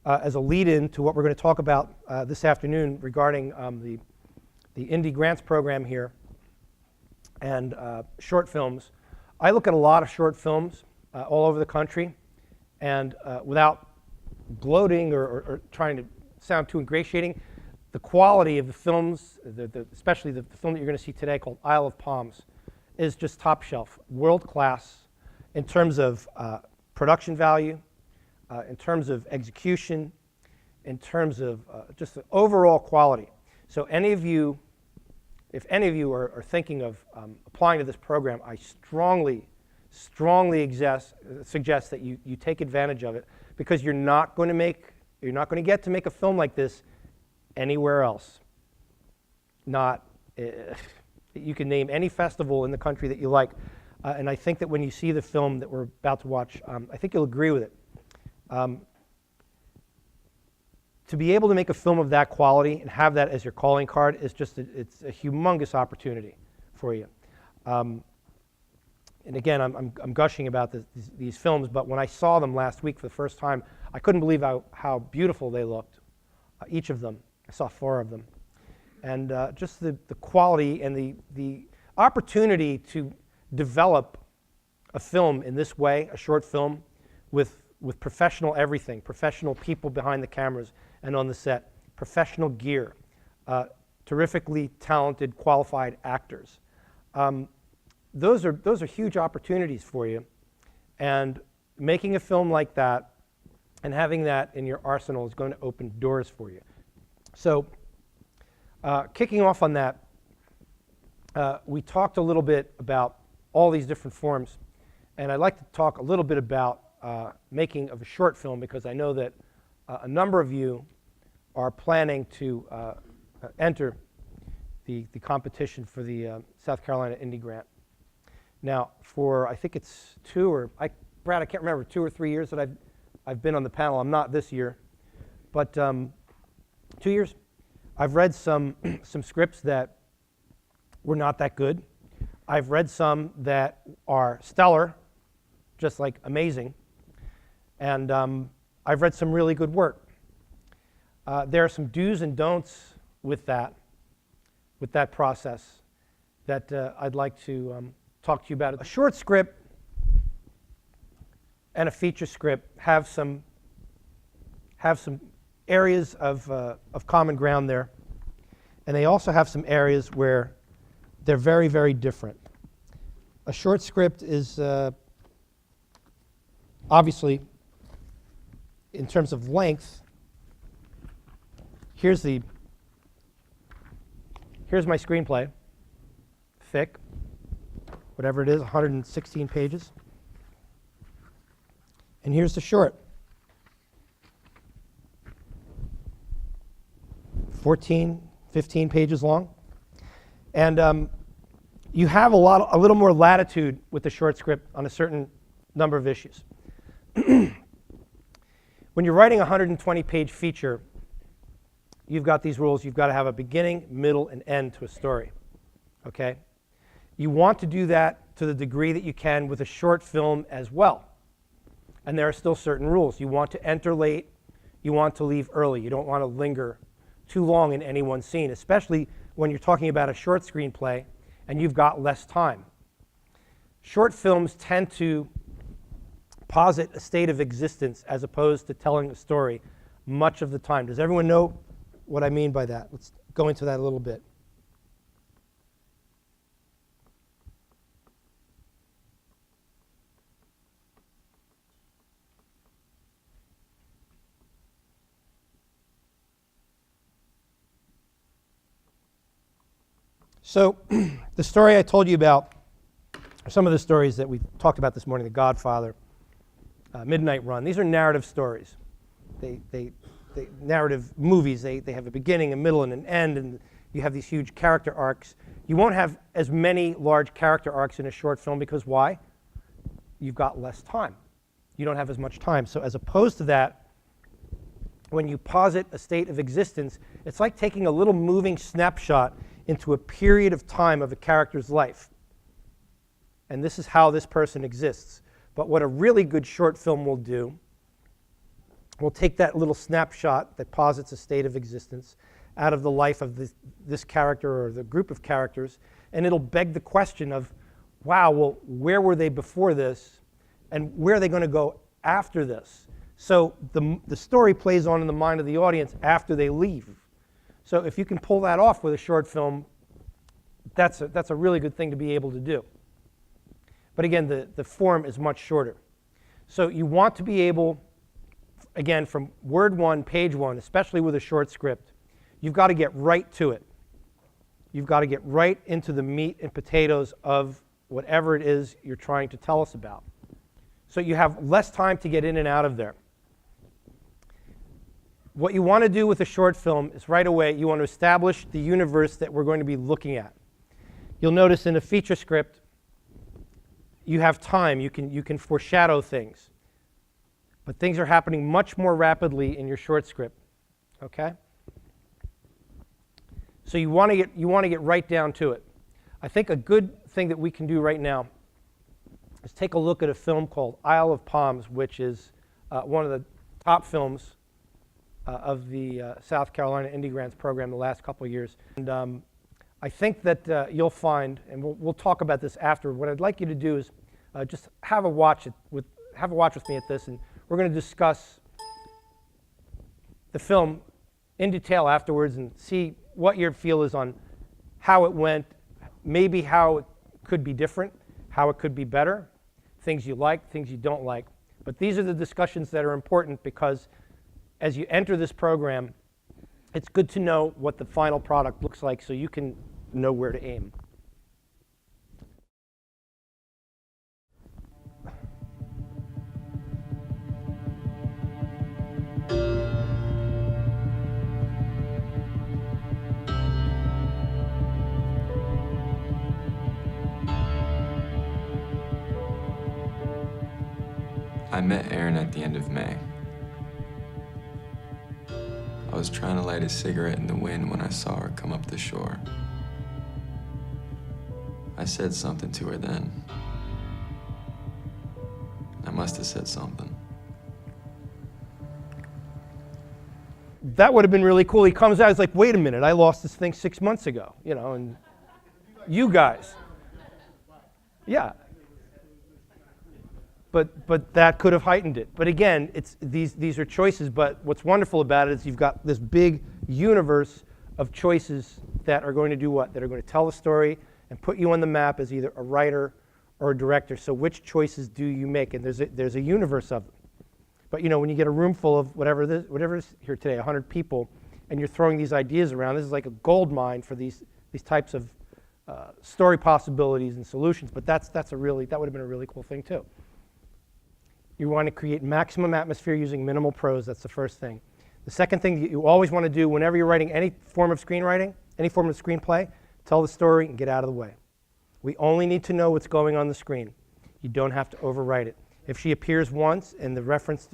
as a lead-in to what we're going to talk about this afternoon regarding the Indie Grants program here and short films. I look at a lot of short films all over the country, and without gloating or trying to sound too ingratiating, the quality of the films, especially the film that you're going to see today called Isle of Palms, is just top shelf, world class in terms of production value, in terms of execution, in terms of just the overall quality. So any of you, if any of you are thinking of applying to this program, I strongly suggest that you take advantage of it, because you're not going to get to make a film like this anywhere else. You can name any festival in the country that you like, and I think that when you see the film that we're about to watch, I think you'll agree with it. To be able to make a film of that quality and have that as your calling card is just it's a humongous opportunity for you. And again, I'm gushing about these films, but when I saw them last week for the first time, I couldn't believe how beautiful they looked. Each of them. I saw 4 of them. And just the quality and the opportunity to develop a film in this way, a short film, with professional everything, professional people behind the cameras and on the set, professional gear, terrifically talented, qualified actors. Those are huge opportunities for you, and making a film like that and having that in your arsenal is going to open doors for you. So kicking off on that, we talked a little bit about all these different forms, and I'd like to talk a little bit about making of a short film, because I know that a number of you are planning to enter the competition for the South Carolina Indie Grant. Now, for I think it's Brad, I can't remember, 2 or 3 years that I've been on the panel. I'm not this year, but 2 years. I've read some scripts that were not that good. I've read some that are stellar, just like amazing, and I've read some really good work. There are some do's and don'ts with that process that I'd like to talk to you about. A short script and a feature script have some areas of common ground there, and they also have some areas where they're very, very different. A short script is obviously, in terms of length, here's my screenplay, thick, whatever it is, 116 pages. And here's the short, 14, 15 pages long. And you have a little more latitude with the short script on a certain number of issues. When you're writing a 120-page feature, you've got these rules. You've got to have a beginning, middle, and end to a story. Okay? You want to do that to the degree that you can with a short film as well. And there are still certain rules. You want to enter late. You want to leave early. You don't want to linger too long in any one scene, especially when you're talking about a short screenplay and you've got less time. Short films tend to posit a state of existence as opposed to telling a story much of the time. Does everyone know what I mean by that? Let's go into that a little bit. So the story I told you about, some of the stories that we talked about this morning, The Godfather, Midnight Run, these are narrative stories. They narrative movies. They have a beginning, a middle, and an end, and you have these huge character arcs. You won't have as many large character arcs in a short film because why? You've got less time. You don't have as much time. So as opposed to that, when you posit a state of existence, it's like taking a little moving snapshot into a period of time of a character's life. And this is how this person exists. But what a really good short film will do We'll take that little snapshot that posits a state of existence out of the life of this character or the group of characters, and it'll beg the question of, wow, well, where were they before this, and where are they going to go after this? So the story plays on in the mind of the audience after they leave. So if you can pull that off with a short film, that's a really good thing to be able to do. But again, the form is much shorter. So you want to be able, again, from word one, page one, especially with a short script, you've got to get right to it. You've got to get right into the meat and potatoes of whatever it is you're trying to tell us about. So you have less time to get in and out of there. What you want to do with a short film is right away you want to establish the universe that we're going to be looking at. You'll notice in a feature script you have time, you can foreshadow things. But things are happening much more rapidly in your short script. Okay? So you want to get right down to it. I think a good thing that we can do right now is take a look at a film called Isle of Palms, which is one of the top films of the South Carolina Indie Grants program the last couple of years. And I think that you'll find, and we'll talk about this after, what I'd like you to do is just have a watch with me at this, and we're going to discuss the film in detail afterwards and see what your feel is on how it went, maybe how it could be different, how it could be better, things you like, things you don't like. But these are the discussions that are important because as you enter this program, it's good to know what the final product looks like so you can know where to aim. I met Erin at the end of May. I was trying to light a cigarette in the wind when I saw her come up the shore. I said something to her then. I must have said something. That would have been really cool. He comes out, he's like, wait a minute, I lost this thing 6 months ago, you know, and you guys. Yeah. But that could have heightened it. But again, these are choices, but what's wonderful about it is you've got this big universe of choices that are going to do what? That are going to tell a story and put you on the map as either a writer or a director. So which choices do you make? And there's a universe of them. But you know, when you get a room full of whatever is here today, 100 people, and you're throwing these ideas around, this is like a gold mine for these types of story possibilities and solutions. But that would have been a really cool thing too. You want to create maximum atmosphere using minimal prose. That's the first thing. The second thing that you always want to do whenever you're writing any form of screenwriting, any form of screenplay, tell the story and get out of the way. We only need to know what's going on the screen. You don't have to overwrite it. If she appears once and the reference,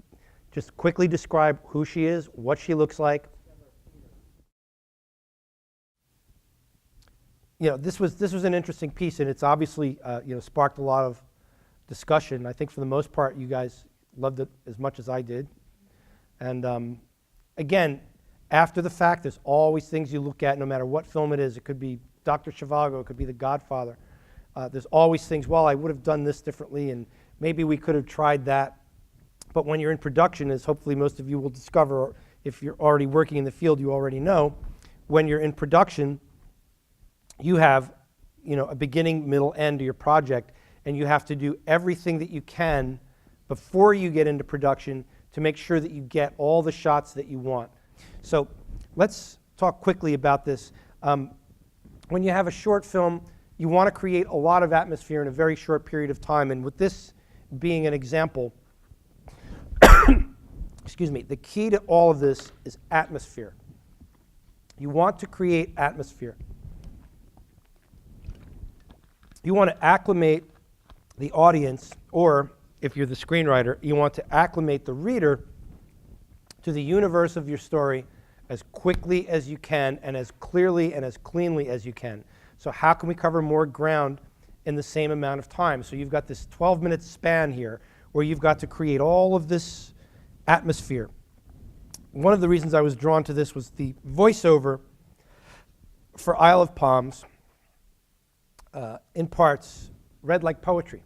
just quickly describe who she is, what she looks like. You know, this was an interesting piece, and it's obviously sparked a lot of discussion. I think for the most part, you guys loved it as much as I did. And again, after the fact, there's always things you look at, no matter what film it is. It could be Dr. Zhivago, it could be The Godfather. There's always things, well, I would have done this differently, and maybe we could have tried that. But when you're in production, as hopefully most of you will discover, or if you're already working in the field, you already know, when you're in production, you have a beginning, middle, end to your project, and you have to do everything that you can before you get into production to make sure that you get all the shots that you want. So let's talk quickly about this. When you have a short film, you want to create a lot of atmosphere in a very short period of time, and with this being an example, excuse me, the key to all of this is atmosphere. You want to create atmosphere. You want to acclimate the audience, or if you're the screenwriter, you want to acclimate the reader to the universe of your story as quickly as you can and as clearly and as cleanly as you can. So how can we cover more ground in the same amount of time? So you've got this 12-minute span here where you've got to create all of this atmosphere. one of the reasons I was drawn to this was the voiceover for Isle of Palms, in parts, read like poetry.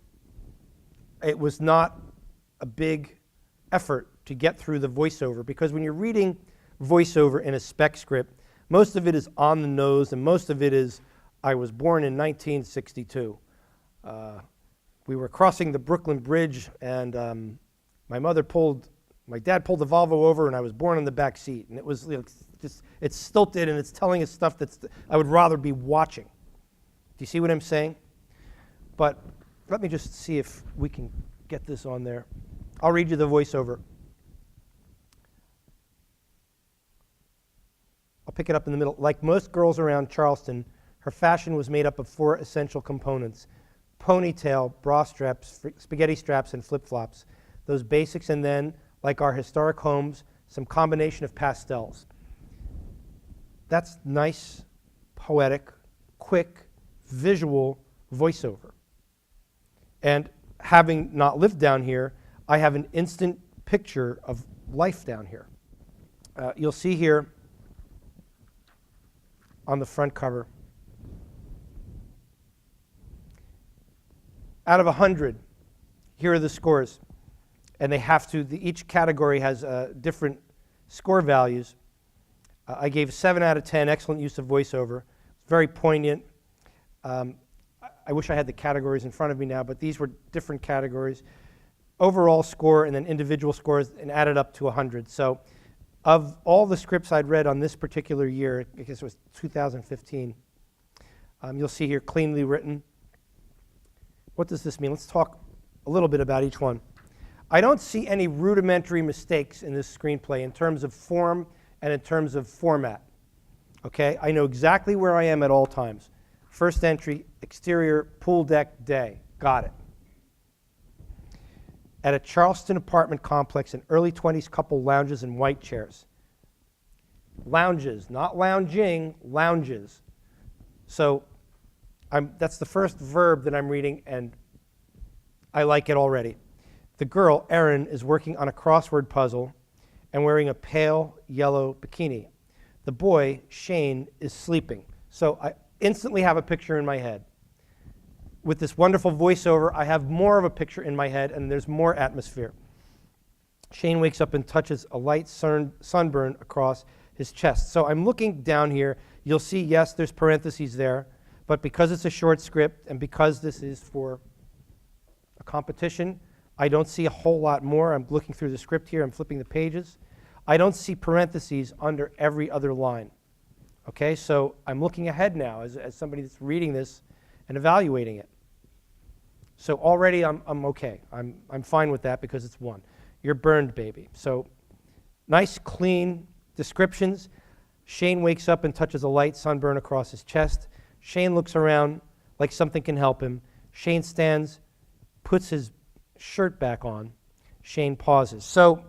It was not a big effort to get through the voiceover, because when you're reading voiceover in a spec script, most of it is on the nose, and most of it is, I was born in 1962. We were crossing the Brooklyn Bridge, and my dad pulled the Volvo over, and I was born in the back seat. And it was, it's stilted, and it's telling us stuff I would rather be watching. Do you see what I'm saying? But let me just see if we can get this on there. I'll read you the voiceover. I'll pick it up in the middle. Like most girls around Charleston, her fashion was made up of 4 essential components: ponytail, bra straps, spaghetti straps, and flip-flops. Those basics, and then, like our historic homes, some combination of pastels. That's nice, poetic, quick, visual voiceover. And having not lived down here, I have an instant picture of life down here. You'll see here on the front cover, out of 100, here are the scores. And they have to, each category has different score values. I gave 7 out of 10, excellent use of voiceover. Very poignant. I wish I had the categories in front of me now, but these were different categories. Overall score and then individual scores, and added up to 100. So of all the scripts I'd read on this particular year, I guess it was 2015, you'll see here, cleanly written. What does this mean? Let's talk a little bit about each one. I don't see any rudimentary mistakes in this screenplay in terms of form and in terms of format. Okay? I know exactly where I am at all times. First entry, exterior, pool deck, day. Got it. At a Charleston apartment complex, an early 20s couple lounges in white chairs. Lounges, not lounging, lounges. So that's the first verb that I'm reading, and I like it already. The girl, Erin, is working on a crossword puzzle and wearing a pale yellow bikini. The boy, Shane, is sleeping. So I instantly have a picture in my head. With this wonderful voiceover, I have more of a picture in my head, and there's more atmosphere. Shane wakes up and touches a light sunburn across his chest. So I'm looking down here. You'll see, yes, there's parentheses there, but because it's a short script and because this is for a competition, I don't see a whole lot more. I'm looking through the script here. I'm flipping the pages. I don't see parentheses under every other line. Okay, so I'm looking ahead now as somebody that's reading this and evaluating it. So already I'm okay. I'm fine with that because it's 1. You're burned, baby. So nice, clean descriptions. Shane wakes up and touches a light sunburn across his chest. Shane looks around like something can help him. Shane stands, puts his shirt back on. Shane pauses. So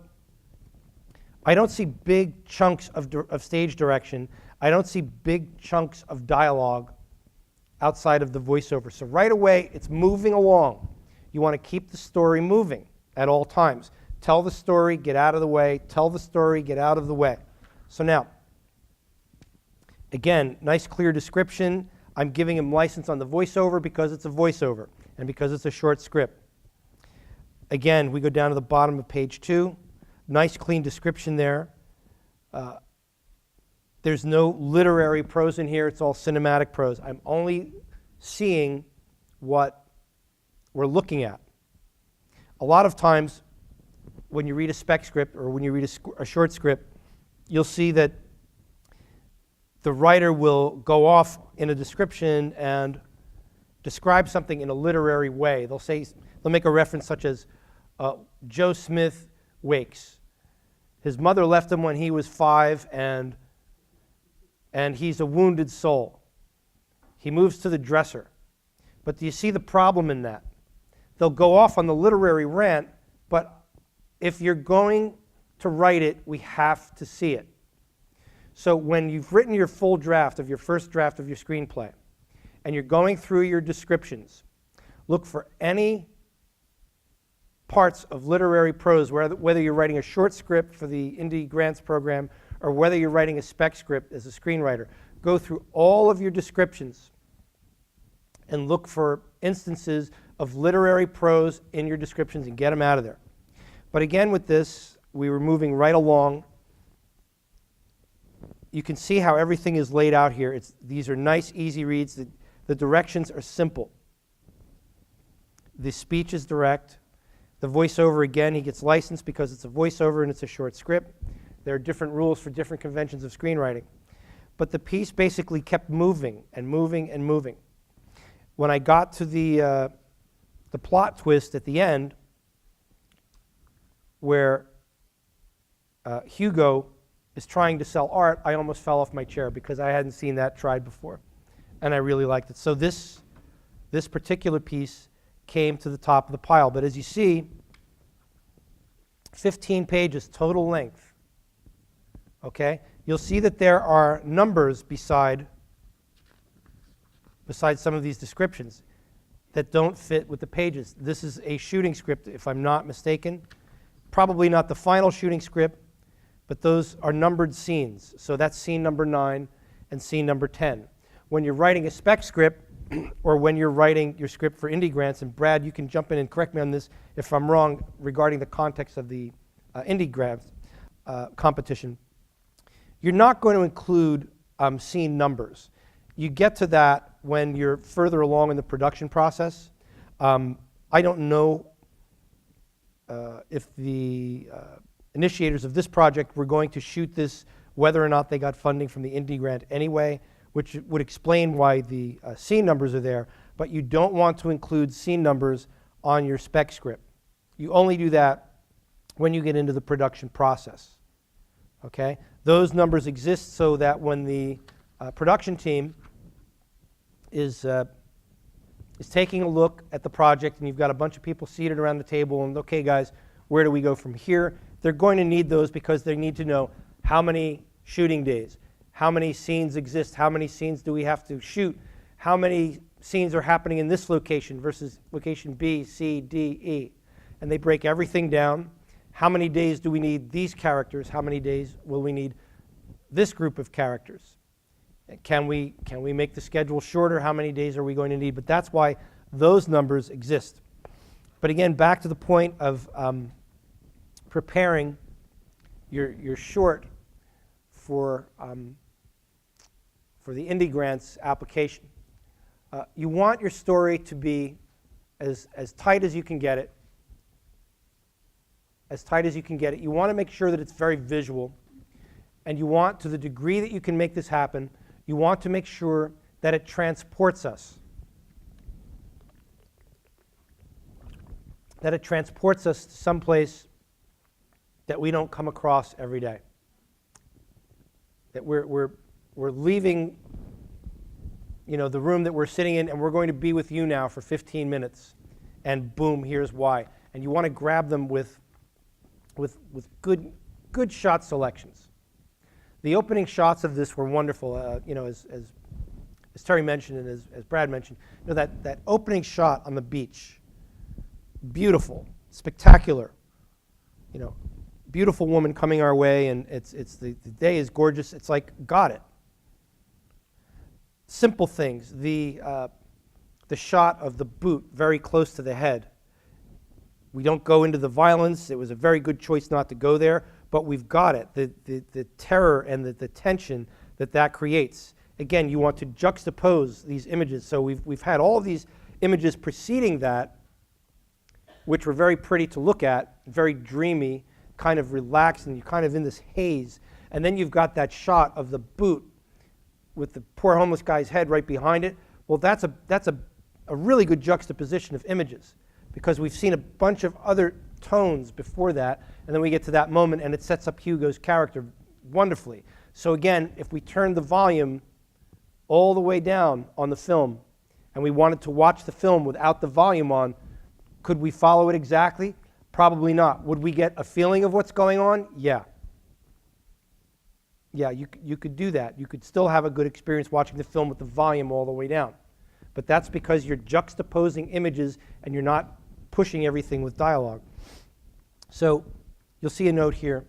I don't see big chunks of stage direction. I don't see big chunks of dialogue outside of the voiceover. So right away, it's moving along. You want to keep the story moving at all times. Tell the story, get out of the way. Tell the story, get out of the way. So now, again, nice clear description. I'm giving him license on the voiceover because it's a voiceover and because it's a short script. Again, we go down to the bottom of page 2. Nice clean description there. There's no literary prose in here. It's all cinematic prose. I'm only seeing what we're looking at. A lot of times when you read a spec script or when you read a short script, you'll see that the writer will go off in a description and describe something in a literary way. They'll make a reference such as Joe Smith wakes. His mother left him when he was 5, and he's a wounded soul. He moves to the dresser. But do you see the problem in that? They'll go off on the literary rant, but if you're going to write it, we have to see it. So when you've written your full draft of your first draft of your screenplay, and you're going through your descriptions, look for any parts of literary prose, whether you're writing a short script for the Indie Grants program or whether you're writing a spec script as a screenwriter, go through all of your descriptions and look for instances of literary prose in your descriptions and get them out of there. But again, with this, we were moving right along. You can see how everything is laid out here. These are nice, easy reads. The directions are simple. The speech is direct. The voiceover, again, he gets licensed because it's a voiceover and it's a short script. There are different rules for different conventions of screenwriting. But the piece basically kept moving and moving and moving. When I got to the plot twist at the end, where Hugo is trying to sell art, I almost fell off my chair because I hadn't seen that tried before. And I really liked it. So this particular piece came to the top of the pile. But as you see, 15 pages total length. Okay? You'll see that there are numbers beside some of these descriptions that don't fit with the pages. This is a shooting script, if I'm not mistaken. Probably not the final shooting script, but those are numbered scenes. So that's scene number 9 and scene number 10. When you're writing a spec script, or when you're writing your script for Indie Grants, and Brad, you can jump in and correct me on this if I'm wrong regarding the context of the Indie Grants competition, you're not going to include scene numbers. You get to that when you're further along in the production process. I don't know if the initiators of this project were going to shoot this, whether or not they got funding from the Indie Grant anyway, which would explain why the scene numbers are there, but you don't want to include scene numbers on your spec script. You only do that when you get into the production process. Okay? Those numbers exist so that when the production team is taking a look at the project and you've got a bunch of people seated around the table and, okay guys, where do we go from here? They're going to need those because they need to know how many shooting days, how many scenes exist, how many scenes do we have to shoot, how many scenes are happening in this location versus location B, C, D, E. And they break everything down. How many days do we need these characters? How many days will we need this group of characters? Can we make the schedule shorter? How many days are we going to need? But that's why those numbers exist. But again, back to the point of preparing your short for the Indie Grants application. You want your story to be as tight as you can get it. As tight as you can get it. You want to make sure that it's very visual. And you want, to the degree that you can make this happen, you want to make sure that it transports us. That it transports us to someplace that we don't come across every day. That we're leaving, the room that we're sitting in, and we're going to be with you now for 15 minutes, and boom, here's why. And you want to grab them with good shot selections. The opening shots of this were wonderful. As Terry mentioned and as Brad mentioned, that opening shot on the beach, beautiful, spectacular. Beautiful woman coming our way, and the day is gorgeous. It's like, got it. Simple things. The shot of the boot very close to the head. We don't go into the violence. It was a very good choice not to go there, but we've got it. The terror and the tension that creates. Again, you want to juxtapose these images. So we've had all of these images preceding that, which were very pretty to look at, very dreamy, kind of relaxed, and you're kind of in this haze. And then you've got that shot of the boot with the poor homeless guy's head right behind it. Well, that's a really good juxtaposition of images, because we've seen a bunch of other tones before that, and then we get to that moment and it sets up Hugo's character wonderfully. So again, if we turn the volume all the way down on the film and we wanted to watch the film without the volume on, could we follow it exactly? Probably not. Would we get a feeling of what's going on? Yeah. Yeah, you could do that. You could still have a good experience watching the film with the volume all the way down. But that's because you're juxtaposing images and you're not pushing everything with dialogue. So you'll see a note here.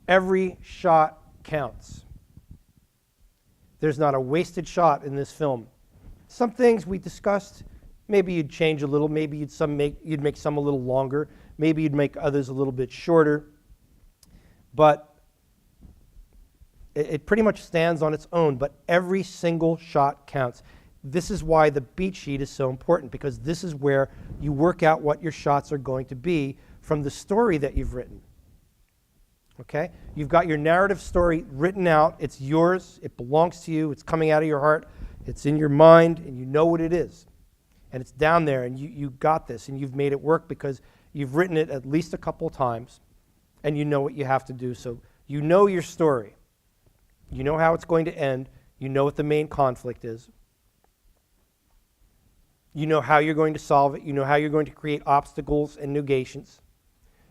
Every shot counts. There's not a wasted shot in this film. Some things we discussed, maybe you'd change a little, maybe you'd make some a little longer, maybe you'd make others a little bit shorter, but it pretty much stands on its own, but every single shot counts. This is why the beat sheet is so important, because this is where you work out what your shots are going to be from the story that you've written. Okay? You've got your narrative story written out. It's yours. It belongs to you. It's coming out of your heart. It's in your mind, and you know what it is. And it's down there, and you got this, and you've made it work because you've written it at least a couple of times, and you know what you have to do. So you know your story. You know how it's going to end. You know what the main conflict is. You know how you're going to solve it. You know how you're going to create obstacles and negations.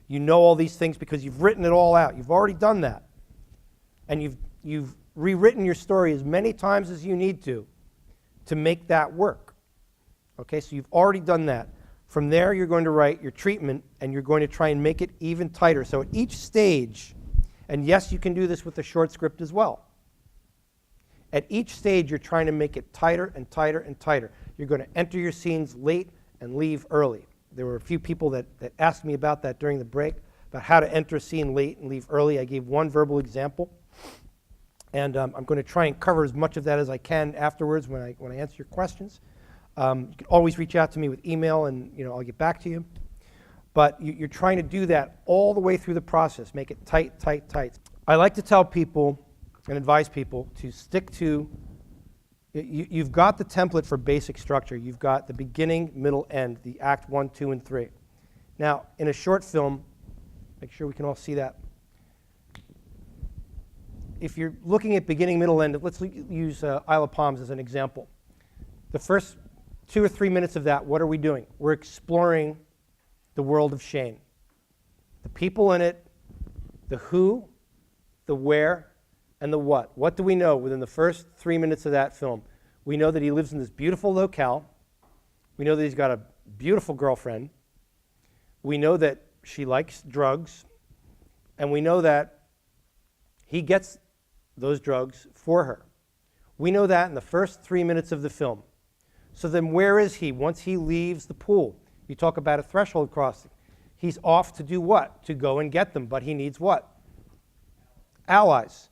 You know all these things because you've written it all out. You've already done that. And you've rewritten your story as many times as you need to make that work. Okay, so you've already done that. From there, you're going to write your treatment, and you're going to try and make it even tighter. So at each stage, and yes, you can do this with a short script as well. At each stage, you're trying to make it tighter and tighter and tighter. You're going to enter your scenes late and leave early. There were a few people that asked me about that during the break, about how to enter a scene late and leave early. I gave one verbal example. And I'm going to try and cover as much of that as I can afterwards when I answer your questions. You can always reach out to me with email, and I'll get back to you. But you're trying to do that all the way through the process. Make it tight, tight, tight. I like to tell people and advise people to stick to, you've got the template for basic structure. You've got the beginning, middle, end, the act 1, 2, and 3. Now, in a short film, make sure we can all see that. If you're looking at beginning, middle, end, let's use Isle of Palms as an example. The first 2 or 3 minutes of that, what are we doing? We're exploring the world of Shane. The people in it, the who, the where, and the what. What do we know within the first 3 minutes of that film? We know that he lives in this beautiful locale. We know that he's got a beautiful girlfriend. We know that she likes drugs. And we know that he gets those drugs for her. We know that in the first 3 minutes of the film. So then where is he once he leaves the pool? You talk about a threshold crossing. He's off to do what? To go and get them, but he needs what? Allies.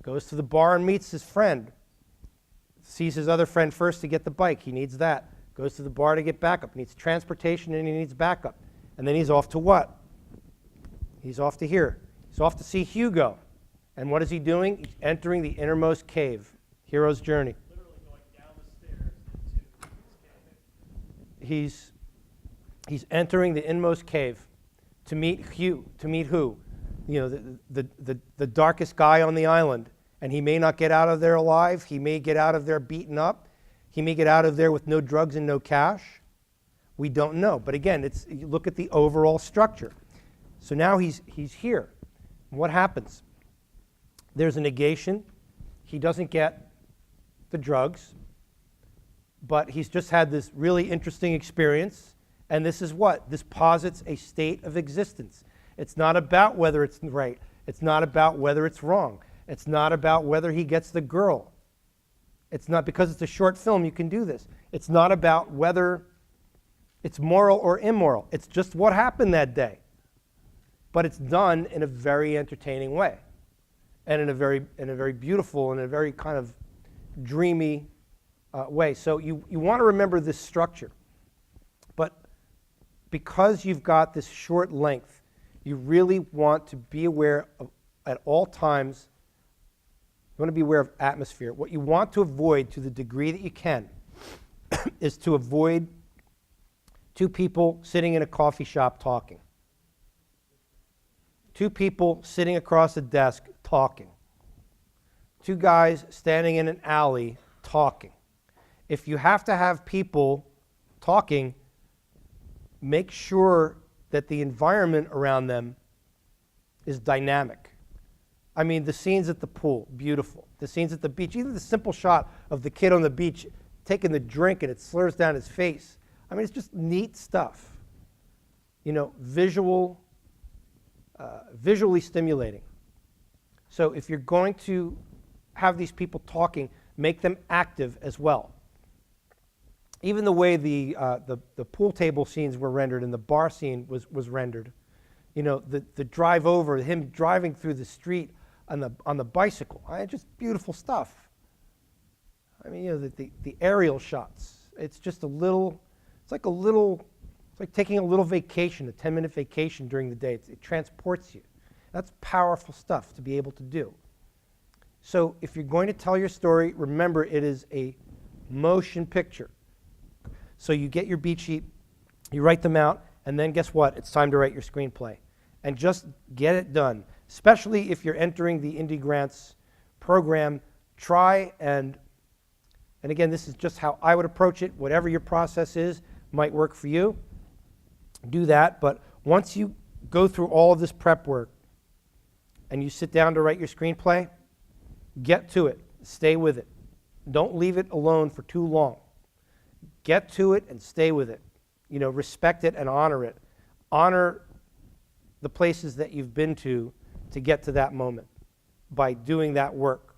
Goes to the bar and meets his friend. Sees his other friend first to get the bike. He needs that. Goes to the bar to get backup. He needs transportation and he needs backup. And then he's off to what? He's off to here. He's off to see Hugo. And what is he doing? He's entering the innermost cave. Hero's journey. Literally going down the stairs into his cave. He's entering the inmost cave to meet Hugh. To meet who? The darkest guy on the island. And he may not get out of there alive. He may get out of there beaten up. He may get out of there with no drugs and no cash. We don't know. But again, you look at the overall structure. So now he's here. What happens? There's a negation. He doesn't get the drugs, but he's just had this really interesting experience. And this is what? This posits a state of existence. It's not about whether it's right. It's not about whether it's wrong. It's not about whether he gets the girl. It's not, because it's a short film, you can do this. It's not about whether it's moral or immoral. It's just what happened that day. But it's done in a very entertaining way. And in a very beautiful and a very kind of dreamy way. So you want to remember this structure. But because you've got this short length, you really want to be aware of, at all times, you want to be aware of atmosphere. What you want to avoid, to the degree that you can, is to avoid two people sitting in a coffee shop talking. Two people sitting across a desk talking. Two guys standing in an alley talking. If you have to have people talking, make sure that the environment around them is dynamic. I mean, the scenes at the pool, beautiful. The scenes at the beach, even the simple shot of the kid on the beach taking the drink and it slurs down his face. I mean, it's just neat stuff. Visual visually stimulating. So if you're going to have these people talking, make them active as well. Even the way the pool table scenes were rendered and the bar scene was rendered. You know, the drive over, him driving through the street on the bicycle. Just beautiful stuff. I mean, you know, the aerial shots. It's just a little, it's like taking a little vacation, a 10-minute vacation during the day. It transports you. That's powerful stuff to be able to do. So if you're going to tell your story, remember it is a motion picture. So you get your beat sheet, you write them out, and then guess what? It's time to write your screenplay. And just get it done. Especially if you're entering the Indie Grants program, try and again, this is just how I would approach it. Whatever your process is might work for you. Do that, but once you go through all of this prep work and you sit down to write your screenplay, get to it. Stay with it. Don't leave it alone for too long. Get to it and stay with it. You know, respect it and honor it. Honor the places that you've been to get to that moment by doing that work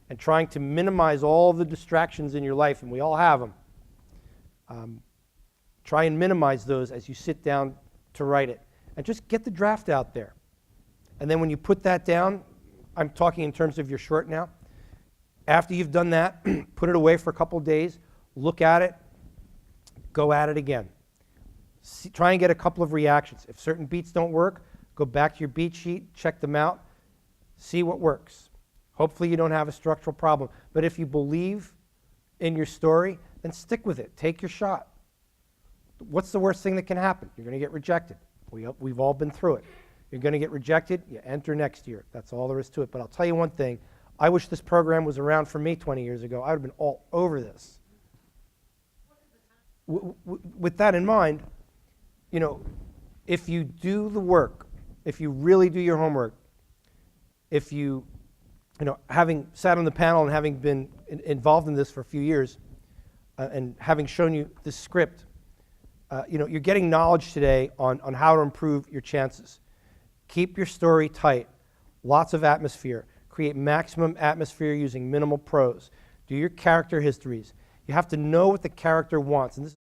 and trying to minimize all the distractions in your life, and we all have them. Try and minimize those as you sit down to write it. And just get the draft out there. And then when you put that down, I'm talking in terms of your short now, after you've done that, put it away for a couple days, look at it, go at it again. Try and get a couple of reactions. If certain beats don't work, go back to your beat sheet, check them out, see what works. Hopefully you don't have a structural problem. But if you believe in your story, then stick with it. Take your shot. What's the worst thing that can happen? You're going to get rejected. We've all been through it. You're going to get rejected, you enter next year. That's all there is to it. But I'll tell you one thing. I wish this program was around for me 20 years ago. I would have been all over this. With that in mind, you know, if you do the work, if you really do your homework, if you know, having sat on the panel and having been involved in this for a few years, and having shown you this script, you know, you're getting knowledge today on how to improve your chances. Keep your story tight. Lots of atmosphere. Create maximum atmosphere using minimal prose. Do your character histories. You have to know what the character wants. And this